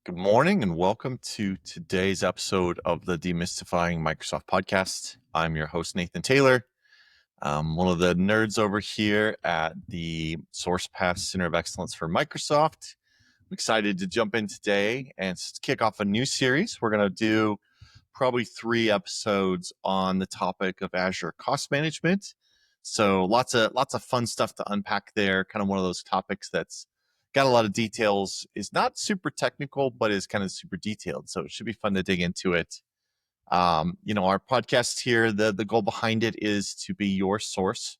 Good morning and welcome to today's episode of the Demystifying Microsoft podcast. I'm your host, Nathan Taylor. I'm one of the nerds over here at the Sourcepass Center of Excellence for Microsoft. I'm excited to jump in today and kick off a new series. We're going to do probably 3 episodes on the topic of Azure Cost Management. So lots of fun stuff to unpack there. Kind of one of those topics that's got a lot of details, is not super technical, but is kind of super detailed. So it should be fun to dig into it. Our podcast here, the goal behind it is to be your source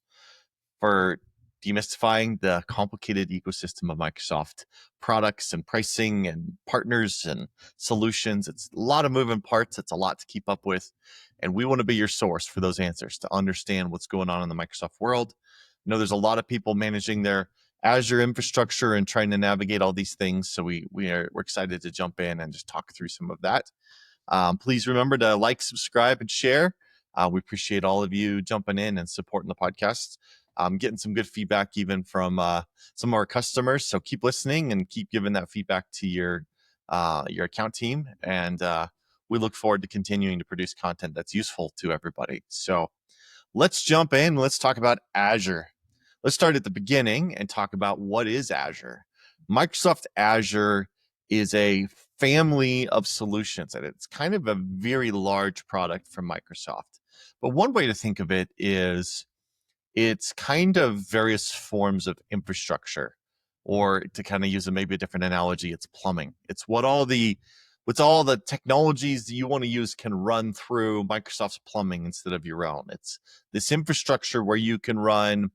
for demystifying the complicated ecosystem of Microsoft products and pricing and partners and solutions. It's a lot of moving parts. It's a lot to keep up with. And we want to be your source for those answers to understand what's going on in the Microsoft world. I know there's a lot of people managing their Azure infrastructure and trying to navigate all these things. So we're excited to jump in and just talk through some of that. Please remember to like, subscribe, and share. We appreciate all of you jumping in and supporting the podcast. Getting some good feedback even from some of our customers. So keep listening and keep giving that feedback to your account team. And we look forward to continuing to produce content that's useful to everybody. So let's jump in. Let's talk about Azure. Let's start at the beginning and talk about what is Azure. Microsoft Azure is a family of solutions, and it's kind of a very large product from Microsoft. But one way to think of it is it's kind of various forms of infrastructure, or to kind of use maybe a different analogy, it's plumbing. It's what all the technologies that you want to use can run through Microsoft's plumbing instead of your own. It's this infrastructure where you can run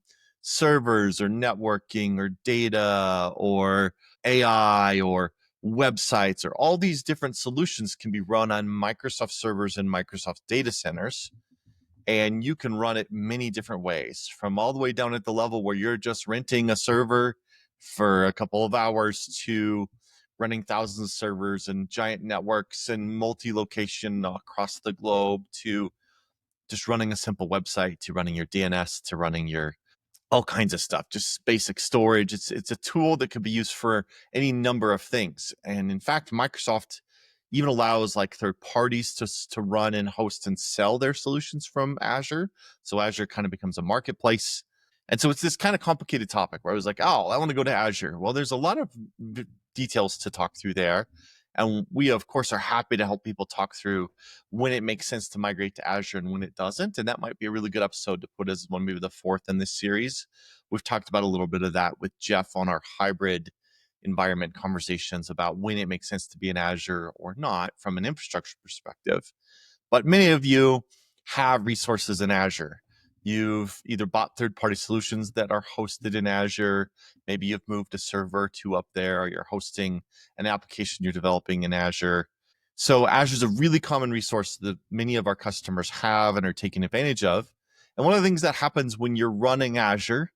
servers or networking or data or AI or websites, or all these different solutions can be run on Microsoft servers and Microsoft data centers. And you can run it many different ways, from all the way down at the level where you're just renting a server for a couple of hours to running thousands of servers and giant networks and multi-location across the globe, to just running a simple website, to running your DNS, to running your all kinds of stuff, just basic storage. It's a tool that could be used for any number of things. And in fact, Microsoft even allows like third parties to run and host and sell their solutions from Azure. So Azure kind of becomes a marketplace. And so it's this kind of complicated topic where I was like, oh, I want to go to Azure. Well, there's a lot of details to talk through there. And we, of course, are happy to help people talk through when it makes sense to migrate to Azure and when it doesn't. And that might be a really good episode to put as one, maybe the 4th in this series. We've talked about a little bit of that with Jeff on our hybrid environment conversations about when it makes sense to be in Azure or not from an infrastructure perspective. But many of you have resources in Azure. You've either bought third-party solutions that are hosted in Azure. Maybe you've moved a server or 2 up there, or you're hosting an application you're developing in Azure. So Azure is a really common resource that many of our customers have and are taking advantage of. And one of the things that happens when you're running Azure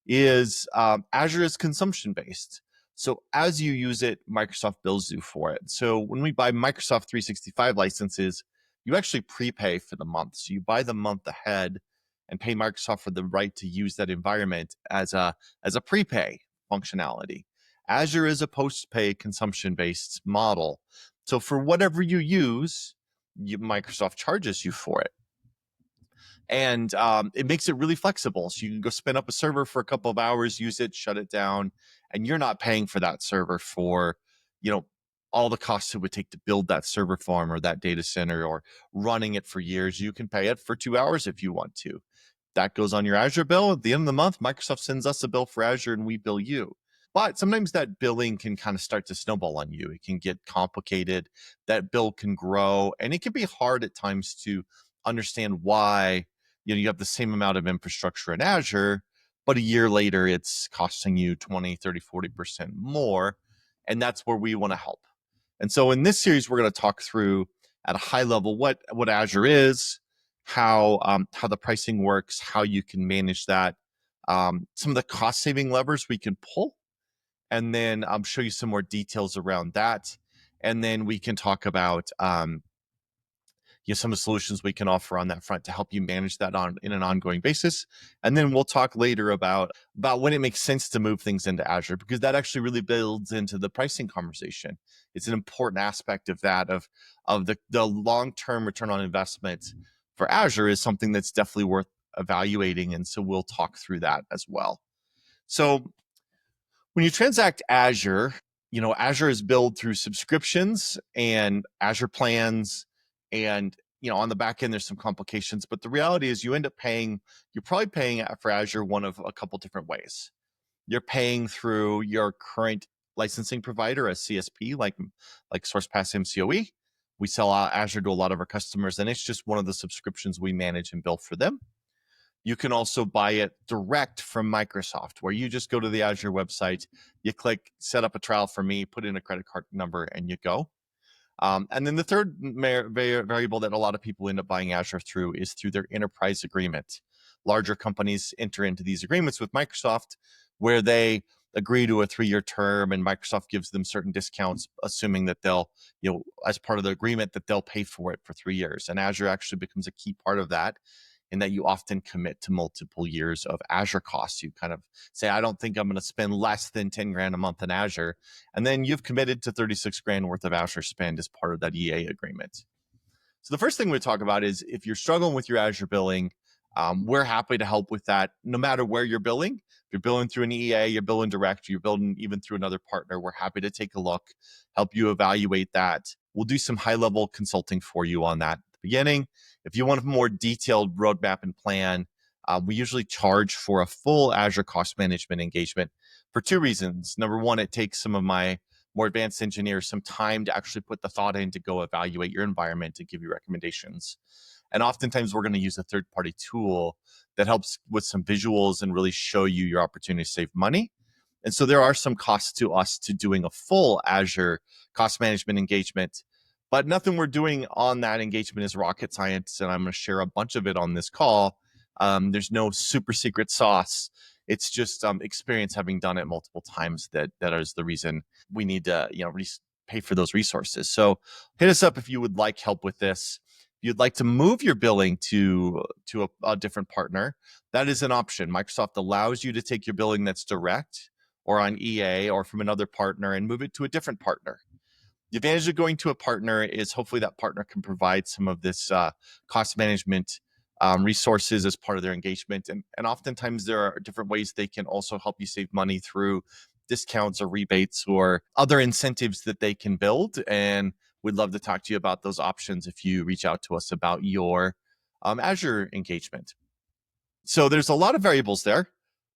is Azure is consumption-based. So as you use it, Microsoft bills you for it. So when we buy Microsoft 365 licenses, you actually prepay for the month. So you buy the month ahead and pay Microsoft for the right to use that environment as a prepay functionality. Azure is a post-pay consumption-based model. So for whatever you use, Microsoft charges you for it. And it makes it really flexible. So you can go spin up a server for a couple of hours, use it, shut it down, and you're not paying for that server for, all the costs it would take to build that server farm or that data center or running it for years. You can pay it for 2 hours if you want to. That goes on your Azure bill. At the end of the month, Microsoft sends us a bill for Azure and we bill you. But sometimes that billing can kind of start to snowball on you. It can get complicated. That bill can grow, and it can be hard at times to understand why you have the same amount of infrastructure in Azure, but a year later it's costing you 20, 30, 40% more. And that's where we want to help. And so in this series, we're going to talk through at a high level what Azure is, how the pricing works, how you can manage that, some of the cost saving levers we can pull, and then show you some more details around that. And then we can talk about some of the solutions we can offer on that front to help you manage that on in an ongoing basis. And then we'll talk later about when it makes sense to move things into Azure, because that actually really builds into the pricing conversation. It's an important aspect of that of the long-term return on investment for Azure is something that's definitely worth evaluating. And so we'll talk through that as well. So when you transact Azure, Azure is billed through subscriptions and Azure plans. And, on the back end, there's some complications. But the reality is you're probably paying for Azure one of a couple different ways. You're paying through your current licensing provider, a CSP, like Sourcepass MCOE. We sell Azure to a lot of our customers, and it's just one of the subscriptions we manage and bill for them. You can also buy it direct from Microsoft, where you just go to the Azure website, you click set up a trial for me, put in a credit card number, and you go. And then the third variable that a lot of people end up buying Azure through is through their enterprise agreement. Larger companies enter into these agreements with Microsoft where they agree to a 3-year term, and Microsoft gives them certain discounts, assuming that they'll, as part of the agreement, that they'll pay for it for 3 years. And Azure actually becomes a key part of that, in that you often commit to multiple years of Azure costs. You kind of say, I don't think I'm going to spend less than 10 grand a month in Azure. And then you've committed to 36 grand worth of Azure spend as part of that EA agreement. So the first thing we talk about is if you're struggling with your Azure billing, we're happy to help with that no matter where you're billing. If you're billing through an EA, you're billing direct, you're billing even through another partner, we're happy to take a look, help you evaluate that. We'll do some high-level consulting for you on that at the beginning. If you want a more detailed roadmap and plan, we usually charge for a full Azure Cost Management engagement for 2 reasons. Number one, it takes some of my more advanced engineers some time to actually put the thought in to go evaluate your environment and give you recommendations. And oftentimes we're going to use a third-party tool that helps with some visuals and really show you your opportunity to save money. And so there are some costs to us to doing a full Azure Cost Management engagement, but nothing we're doing on that engagement is rocket science, and I'm going to share a bunch of it on this call. There's no super secret sauce. It's just experience, having done it multiple times, that is the reason we need to pay for those resources. So hit us up if you would like help with this. If you'd like to move your billing to a different partner, that is an option. Microsoft allows you to take your billing that's direct or on EA or from another partner and move it to a different partner. The advantage of going to a partner is hopefully that partner can provide some of this cost management resources as part of their engagement. And oftentimes there are different ways they can also help you save money through discounts or rebates or other incentives that they can build. And we'd love to talk to you about those options if you reach out to us about your Azure engagement. So there's a lot of variables there.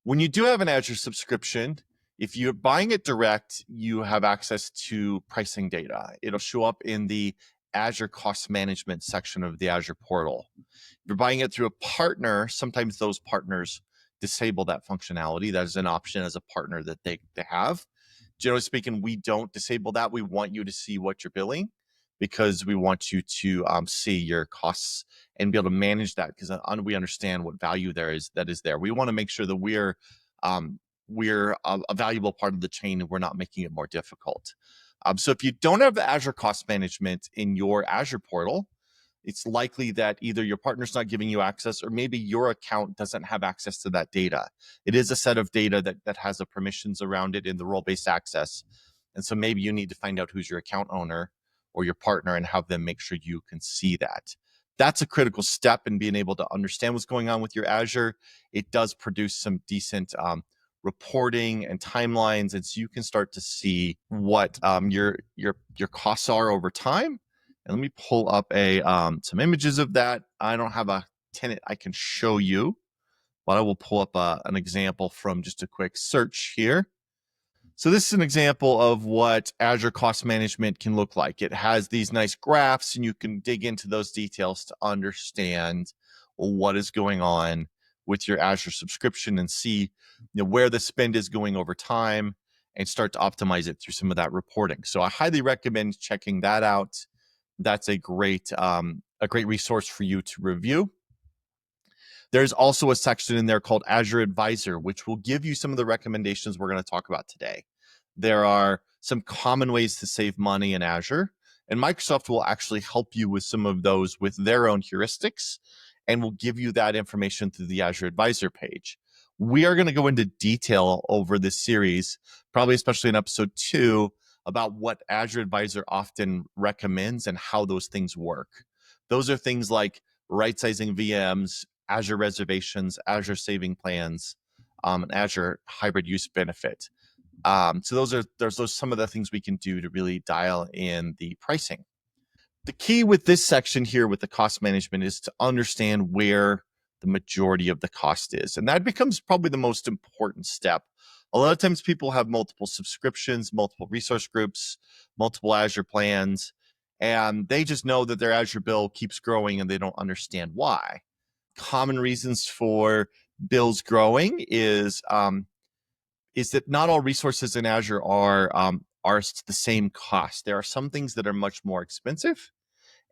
When you do have an Azure subscription, if you're buying it direct, you have access to pricing data. It'll show up in the Azure Cost Management section of the Azure portal. If you're buying it through a partner, sometimes those partners disable that functionality. That is an option as a partner that they have. Generally speaking, we don't disable that. We want you to see what you're billing, because we want you to see your costs and be able to manage that, because we understand what value that is there. We want to make sure that we're a valuable part of the chain and we're not making it more difficult. So if you don't have the Azure Cost Management in your Azure portal, it's likely that either your partner's not giving you access, or maybe your account doesn't have access to that data. It is a set of data that has the permissions around it in the role-based access. And so maybe you need to find out who's your account owner or your partner and have them make sure you can see that. That's a critical step in being able to understand what's going on with your Azure. It does produce some decent reporting and timelines, and so you can start to see what your costs are over time. And let me pull up some images of that. I don't have a tenant I can show you, but I will pull up an example from just a quick search here. So this is an example of what Azure Cost Management can look like. It has these nice graphs, and you can dig into those details to understand what is going on with your Azure subscription and see where the spend is going over time and start to optimize it through some of that reporting. So I highly recommend checking that out. That's a great resource for you to review. There's also a section in there called Azure Advisor, which will give you some of the recommendations we're going to talk about today. There are some common ways to save money in Azure, And Microsoft will actually help you with some of those with their own heuristics and will give you that information through the Azure Advisor page. We are going to go into detail over this series, probably especially in episode 2, about what Azure Advisor often recommends and how those things work. Those are things like right-sizing VMs, Azure reservations, Azure saving plans, and Azure hybrid use benefit. So there's some of the things we can do to really dial in the pricing. The key with this section here with the cost management is to understand where the majority of the cost is. And that becomes probably the most important step. A lot of times people have multiple subscriptions, multiple resource groups, multiple Azure plans, and they just know that their Azure bill keeps growing and they don't understand why. Common reasons for bills growing is that not all resources in Azure are the same cost. There are some things that are much more expensive.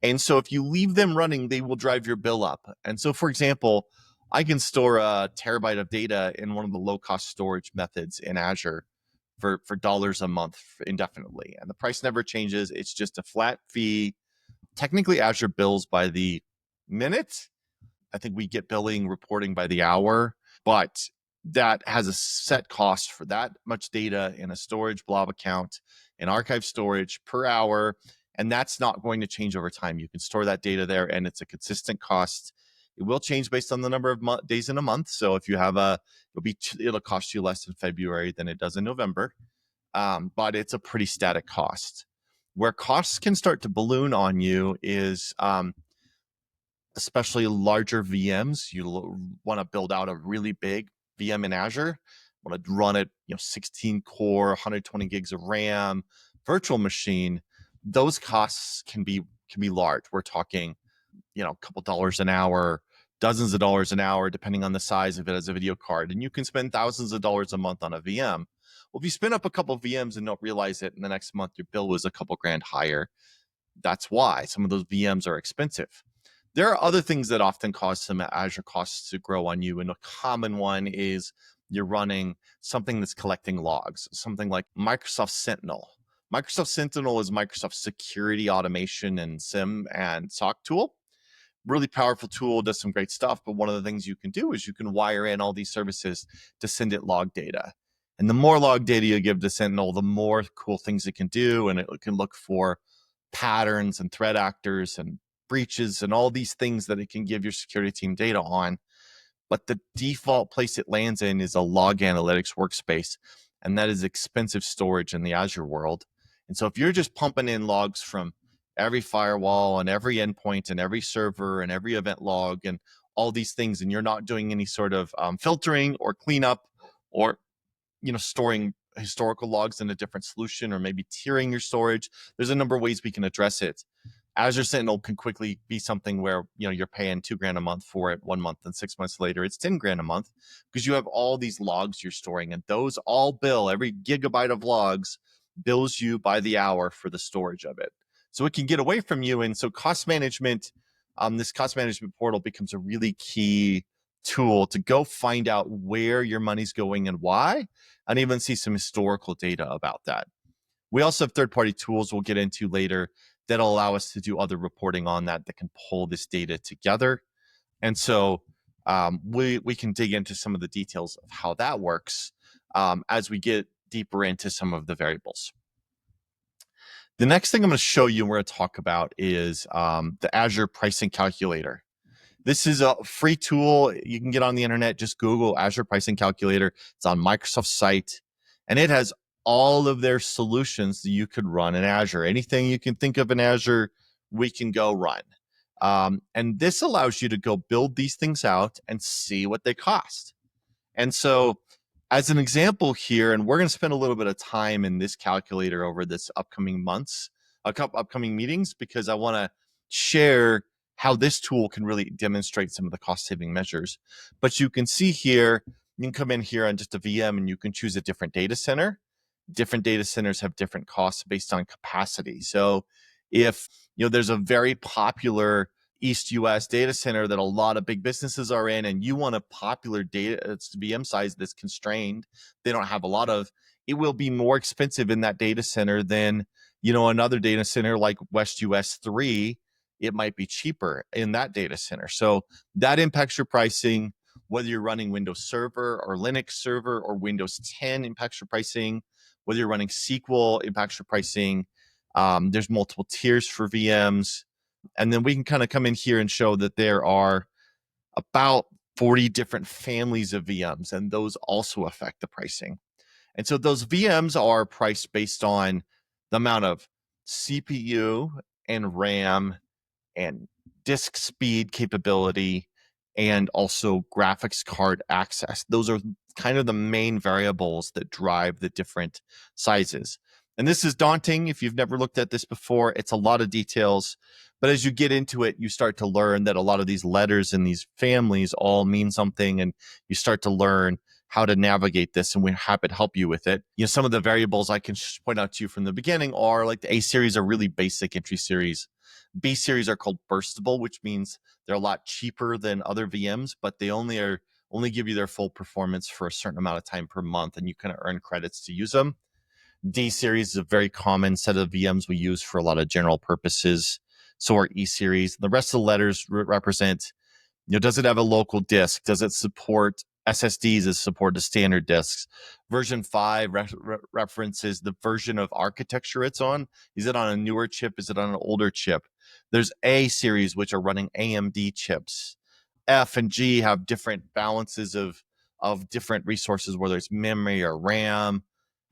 And so if you leave them running, they will drive your bill up. And so, for example, I can store a terabyte of data in one of the low-cost storage methods in Azure for dollars a month indefinitely. And the price never changes. It's just a flat fee. Technically, Azure bills by the minute. I think we get billing reporting by the hour, but that has a set cost for that much data in a storage blob account and archive storage per hour. And that's not going to change over time. You can store that data there and it's a consistent cost. It will change based on the number of days in a month. So if you have it'll cost you less in February than it does in November. But it's a pretty static cost. Where costs can start to balloon on you is especially larger VMs. You want to build out a really big VM in Azure, want to run it, 16 core, 120 gigs of RAM, virtual machine. Those costs can be large. We're talking, a couple dollars an hour, dozens of dollars an hour, depending on the size of it as a video card. And you can spend thousands of dollars a month on a VM. Well, if you spin up a couple of VMs and don't realize it, and the next month your bill was a couple grand higher, that's why some of those VMs are expensive. There are other things that often cause some Azure costs to grow on you. And a common one is you're running something that's collecting logs, something like Microsoft Sentinel. Microsoft Sentinel is Microsoft's security automation and SIEM and SOC tool. Really powerful tool, does some great stuff. But one of the things you can do is you can wire in all these services to send it log data. And the more log data you give to Sentinel, the more cool things it can do. And it can look for patterns and threat actors and breaches and all these things that it can give your security team data on. But the default place it lands in is a log analytics workspace, and that is expensive storage in the Azure world. And so if you're just pumping in logs from every firewall and every endpoint and every server and every event log and all these things, and you're not doing any sort of filtering or cleanup or storing historical logs in a different solution or maybe tiering your storage, there's a number of ways we can address it. Azure Sentinel can quickly be something where you're paying $2,000 a month for it 1 month, and 6 months later it's $10,000 a month because you have all these logs you're storing, and those all bill. Every gigabyte of logs bills you by the hour for the storage of it. So it can get away from you, and so cost management, this cost management portal becomes a really key tool to go find out where your money's going and why, and even see some historical data about that. We also have third-party tools we'll get into later that'll allow us to do other reporting on that can pull this data together. And so we can dig into some of the details of how that works as we get deeper into some of the variables. The next thing I'm going to show you and we're going to talk about is the Azure Pricing Calculator. This is a free tool you can get on the internet. Just Google Azure Pricing Calculator. It's on Microsoft's site, and it has all of their solutions that you could run in Azure. Anything you can think of in Azure, we can go run. And this allows you to go build these things out and see what they cost. And so as an example here, and we're going to spend a little bit of time in this calculator over this upcoming months, upcoming meetings, because I want to share how this tool can really demonstrate some of the cost saving measures. But you can see here, you can come in here on just a VM and you can choose a different data center. Different data centers have different costs based on capacity. So if there's a very popular East US data center that a lot of big businesses are in, and you want a popular data, it's VM size that's constrained, they don't have a lot of, it will be more expensive in that data center than another data center like West US 3, it might be cheaper in that data center. So that impacts your pricing. Whether you're running Windows Server or Linux Server or Windows 10 impacts your pricing. Whether you're running SQL impacts your pricing. There's multiple tiers for VMs. And then we can kind of come in here and show that there are about 40 different families of VMs, and those also affect the pricing. And so those VMs are priced based on the amount of CPU and RAM and disk speed capability and also graphics card access. Those are kind of the main variables that drive the different sizes. And this is daunting if you've never looked at this before. It's a lot of details, but as you get into it, you start to learn that a lot of these letters in these families all mean something, and you start to learn how to navigate this, and we're happy to help you with it. Some of the variables I can point out to you from the beginning are like the A series are really basic entry series. B series are called burstable, which means they're a lot cheaper than other VMs, but they only give you their full performance for a certain amount of time per month, and you kind of earn credits to use them. D series is a very common set of VMs we use for a lot of general purposes. So are E series. The rest of the letters represent, does it have a local disk? Does it support SSDs as support to standard disks? Version 5 references the version of architecture it's on. Is it on a newer chip? Is it on an older chip? There's A series, which are running AMD chips. F and G have different balances of different resources, whether it's memory or RAM.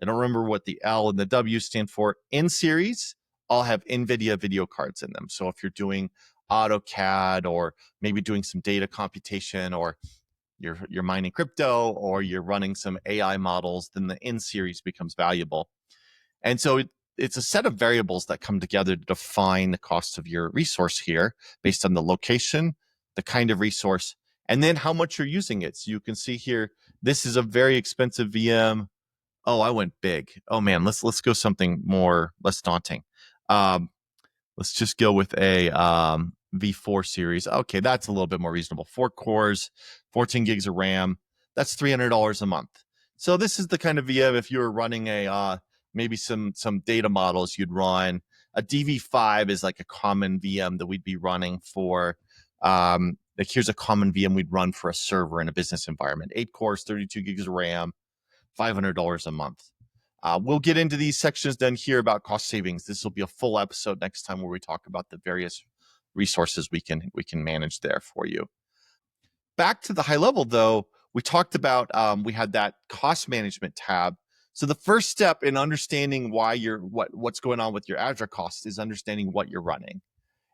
I don't remember what the L and the W stand for. N series all have NVIDIA video cards in them. So if you're doing AutoCAD or maybe doing some data computation, or you're mining crypto, or you're running some AI models, then the N series becomes valuable. And so it's a set of variables that come together to define the cost of your resource here based on the location, the kind of resource, and then how much you're using it. So you can see here, this is a very expensive VM. Oh, I went big. Oh man, let's go something less daunting. Let's just go with a V4 series. Okay, that's a little bit more reasonable. 4 cores, 14 gigs of RAM. That's $300 a month. So this is the kind of VM, if you were running maybe some data models, you'd run. A DV5 is like a common VM that we'd be running for. Like here's a common VM we'd run for a server in a business environment. 8 cores, 32 gigs of RAM, $500 a month. We'll get into these sections then here about cost savings. This will be a full episode next time where we talk about the various resources we can manage there for you. Back to the high level though, we talked about we had that cost management tab. So the first step in understanding what's going on with your Azure costs is understanding what you're running.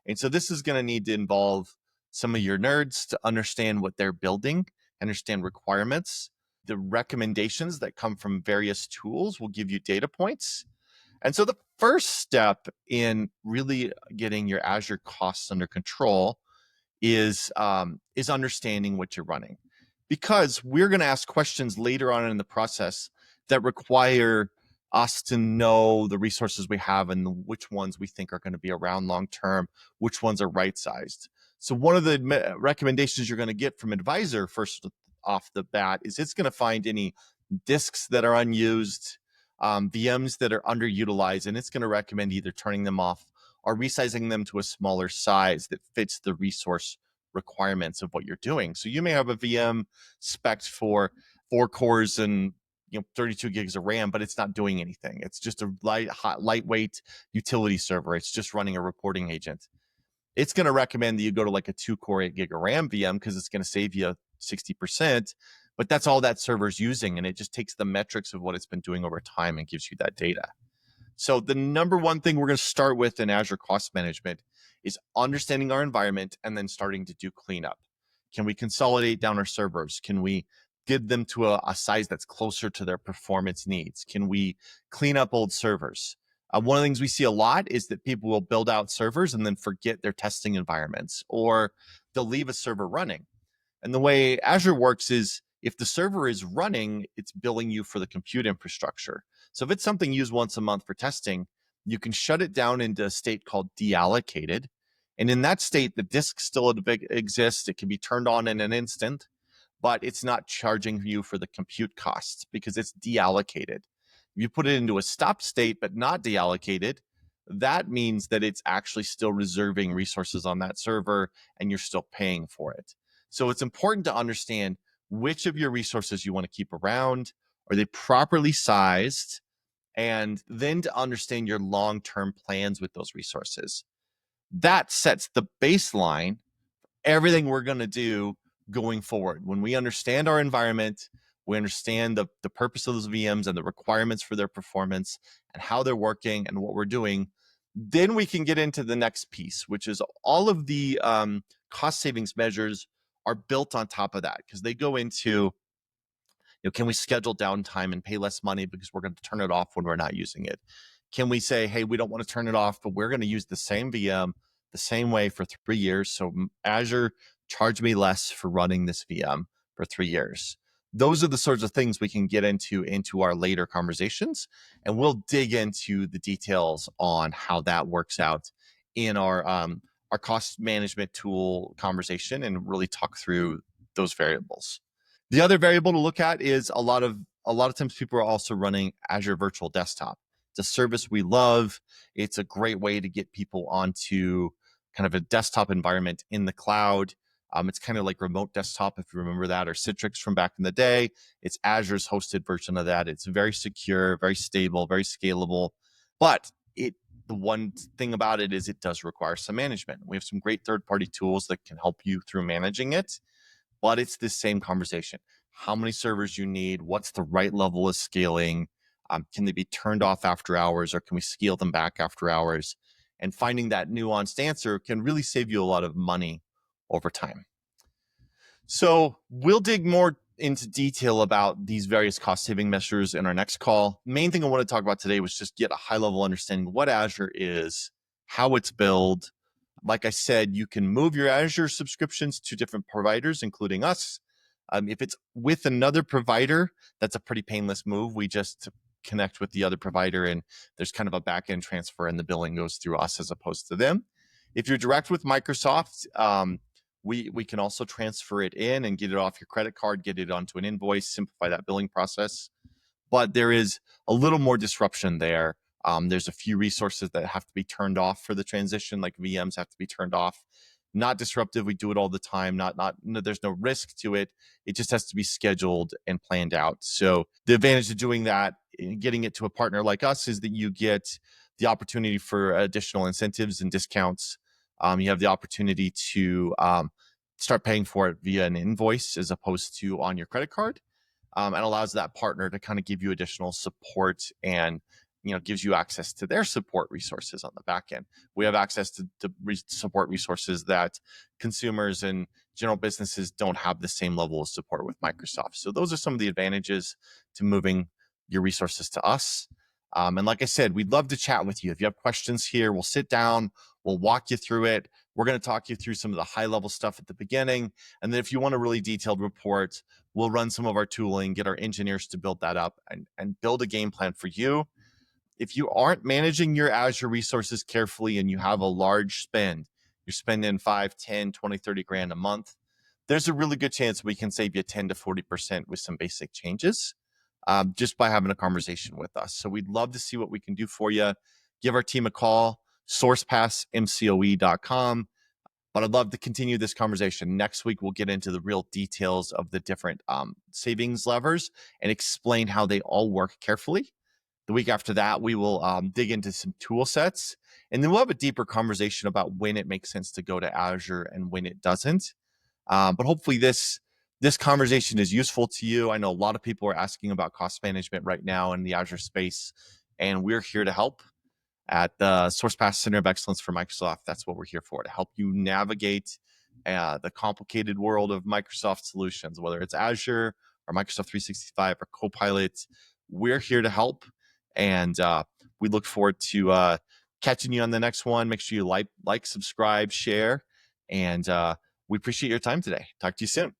And so this is going to need to involve some of your nerds to understand what they're building, understand requirements. The recommendations that come from various tools will give you data points. And so the first step in really getting your Azure costs under control is understanding what you're running, because we're going to ask questions later on in the process that require us to know the resources we have and which ones we think are going to be around long term, which ones are right sized. So one of the recommendations you're going to get from Advisor first off the bat is it's going to find any disks that are unused, VMs that are underutilized, and it's going to recommend either turning them off or resizing them to a smaller size that fits the resource requirements of what you're doing. So you may have a VM spec'd for 4 cores and 32 gigs of RAM, but it's not doing anything. It's just a lightweight utility server. It's just running a reporting agent. It's going to recommend that you go to like a 2-core 8 gig of RAM VM because it's going to save you 60%, but that's all that server's using, and it just takes the metrics of what it's been doing over time and gives you that data. So the number one thing we're going to start with in Azure Cost Management is understanding our environment and then starting to do cleanup. Can we consolidate down our servers? Can we get them to a size that's closer to their performance needs? Can we clean up old servers? One of the things we see a lot is that people will build out servers and then forget their testing environments, or they'll leave a server running. And the way Azure works is if the server is running, it's billing you for the compute infrastructure. So if it's something used once a month for testing, you can shut it down into a state called deallocated. And in that state, the disk still exists. It can be turned on in an instant, but it's not charging you for the compute costs because it's deallocated. If you put it into a stop state but not deallocated, that means that it's actually still reserving resources on that server and you're still paying for it. So it's important to understand which of your resources you want to keep around. Are they properly sized? And then to understand your long-term plans with those resources. That sets the baseline, everything we're going to do going forward. When we understand our environment, we understand the purpose of those VMs and the requirements for their performance and how they're working and what we're doing, then we can get into the next piece, which is all of the cost savings measures are built on top of that, because they go into, can we schedule downtime and pay less money because we're going to turn it off when we're not using it? Can we say, hey, we don't want to turn it off, but we're going to use the same VM the same way for 3 years. So Azure, charge me less for running this VM for 3 years. Those are the sorts of things we can get into our later conversations, and we'll dig into the details on how that works out in our cost management tool conversation and really talk through those variables. The other variable to look at is a lot of times people are also running Azure Virtual Desktop. It's a service we love. It's a great way to get people onto kind of a desktop environment in the cloud. It's kind of like remote desktop, if you remember that, or Citrix from back in the day. It's Azure's hosted version of that. It's very secure, very stable, very scalable. But the one thing about it is it does require some management. We have some great third-party tools that can help you through managing it. But it's the same conversation. How many servers you need? What's the right level of scaling? Can they be turned off after hours, or can we scale them back after hours? And finding that nuanced answer can really save you a lot of money over time. So we'll dig more into detail about these various cost-saving measures in our next call. Main thing I want to talk about today was just get a high-level understanding of what Azure is, how it's built. Like I said, you can move your Azure subscriptions to different providers, including us. If it's with another provider, that's a pretty painless move. We just connect with the other provider, and there's kind of a back-end transfer, and the billing goes through us as opposed to them. If you're direct with Microsoft, we can also transfer it in and get it off your credit card, get it onto an invoice, simplify that billing process. But there is a little more disruption there. There's a few resources that have to be turned off for the transition, like VMs have to be turned off. Not disruptive. We do it all the time. There's no risk to it. It just has to be scheduled and planned out. So the advantage of doing that, getting it to a partner like us, is that you get the opportunity for additional incentives and discounts. You have the opportunity to start paying for it via an invoice as opposed to on your credit card. And allows that partner to kind of give you additional support and gives you access to their support resources on the back end. We have access to support resources that consumers and general businesses don't have the same level of support with Microsoft. So those are some of the advantages to moving your resources to us. And like I said, we'd love to chat with you. If you have questions here, we'll sit down, we'll walk you through it. We're going to talk you through some of the high level stuff at the beginning. And then if you want a really detailed report, we'll run some of our tooling, get our engineers to build that up and build a game plan for you. If you aren't managing your Azure resources carefully and you have a large spend, you're spending 5, 10, 20, 30 grand a month, there's a really good chance we can save you 10 to 40% with some basic changes just by having a conversation with us. So we'd love to see what we can do for you. Give our team a call, sourcepassmcoe.com. But I'd love to continue this conversation. Next week, we'll get into the real details of the different savings levers and explain how they all work carefully. The week after that, we will dig into some tool sets, and then we'll have a deeper conversation about when it makes sense to go to Azure and when it doesn't. But hopefully this conversation is useful to you. I know a lot of people are asking about cost management right now in the Azure space, and we're here to help. At the Sourcepass Center of Excellence for Microsoft, that's what we're here for, to help you navigate the complicated world of Microsoft solutions, whether it's Azure or Microsoft 365 or Copilot. We're here to help, and we look forward to catching you on the next one. Make sure you like, subscribe, share, and we appreciate your time today. Talk to you soon.